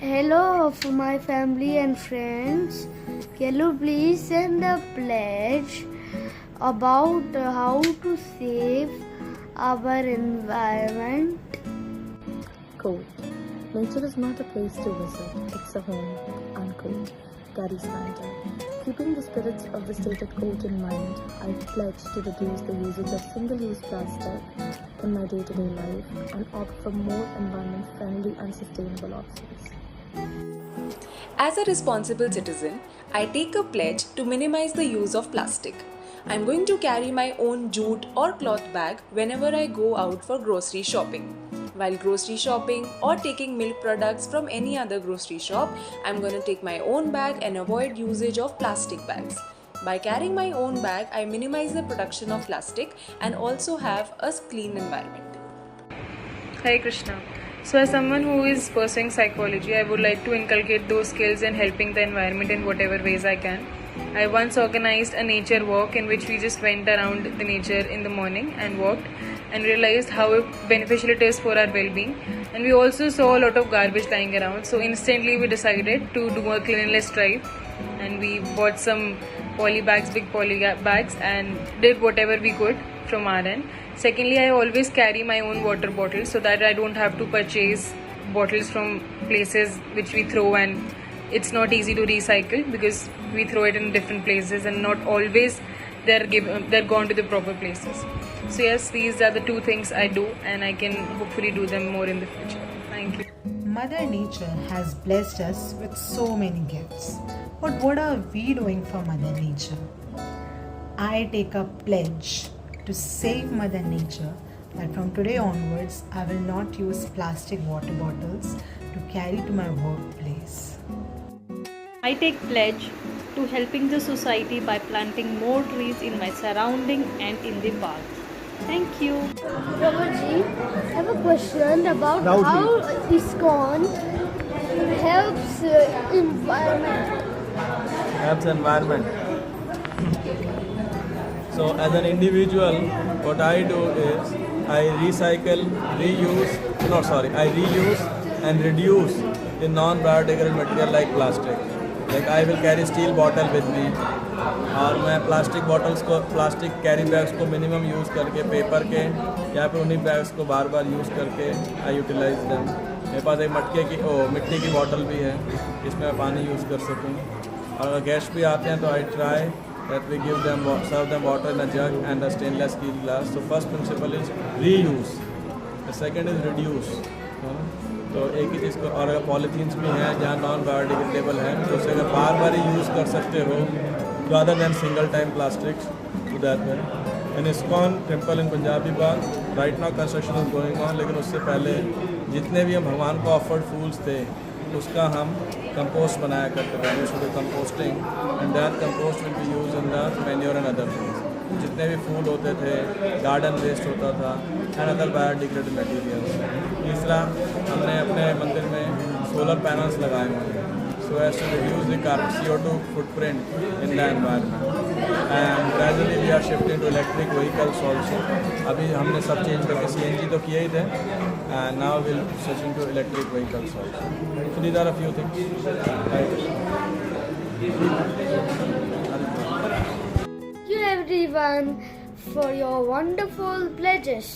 Hello for my family and friends. Can you please send a pledge about how to save our environment? Quote, nature is not a place to visit, it's a home. Unquote. Gary Snyder. Keeping the spirits of the stated quote in mind, I pledge to reduce the usage of single-use plastic in my day-to-day life and opt for more environment-friendly and sustainable options. As a responsible citizen, I take a pledge to minimize the use of plastic. I'm going to carry my own jute or cloth bag whenever I go out for grocery shopping. While grocery shopping or taking milk products from any other grocery shop, I'm going to take my own bag and avoid usage of plastic bags. By carrying my own bag, I minimize the production of plastic and also have a clean environment. Hi Krishna. So as someone who is pursuing psychology, I would like to inculcate those skills in helping the environment in whatever ways I can. I once organized a nature walk in which we just went around the nature in the morning and walked and realized how beneficial it is for our well-being. And we also saw a lot of garbage lying around. So instantly we decided to do a cleanliness drive and we bought some poly bags, big poly bags, and did whatever we could from our end. Secondly, I always carry my own water bottles so that I don't have to purchase bottles from places which we throw, and it's not easy to recycle because we throw it in different places and not always they're gone to the proper places. So yes, these are the two things I do, and I can hopefully do them more in the future. Thank you. Mother Nature has blessed us with so many gifts. But what are we doing for Mother Nature? I take a pledge to save Mother Nature that from today onwards I will not use plastic water bottles to carry to my workplace. I take pledge to helping the society by planting more trees in my surrounding and in the park. Thank you. Prabhuji, I have a question about how ISKCON helps environment. Helps environment. So as an individual, what I do is I reuse and reduce the non-biodegradable material like plastic. Like I will carry steel bottle with me, और मैं plastic carry bags को minimum use करके paper के या फिर उन्हीं bags को बार बार use करके आई यूटिलाइज देम. मेरे पास एक मिट्टी की बॉटल भी है जिसमें मैं पानी यूज़ कर सकूँ. और अगर गेस्ट भी आते हैं तो I try that we serve them water in a jug and a stainless steel glass. So first principle is reuse. The second is reduce. तो एक ही चीज़ को, और अगर पॉलीथीन्स भी हैं जहाँ नॉन बायोडिग्रेडेबल हैं तो उसे अगर बार बार ही यूज़ कर सकते हो rather than single time plastics, to that way. In ISKCON temple in Punjabi Bagh right now construction is going on, लेकिन उससे पहले जितने भी हम भगवान को ऑफर्ड फूल्स थे उसका हम कंपोस्ट बनाया करते थे. We should composting and that compost will be use in the manure and other things. जितने भी फूल होते थे, गार्डन वेस्ट होता था एंड अदर बायोडिग्रेडेबल मटेरियल्स. तीसरा, हमने अपने मंदिर में सोलर पैनल्स लगाए हुए हैं so as to reduce the CO2 footprint in the environment. And gradually we are shifting to electric vehicles also. अभी हमने सब चेंज करके CNG तो किए ही थे and now we'll switching to electric vehicles also. So these are a few things. Thank you everyone for your wonderful pledges.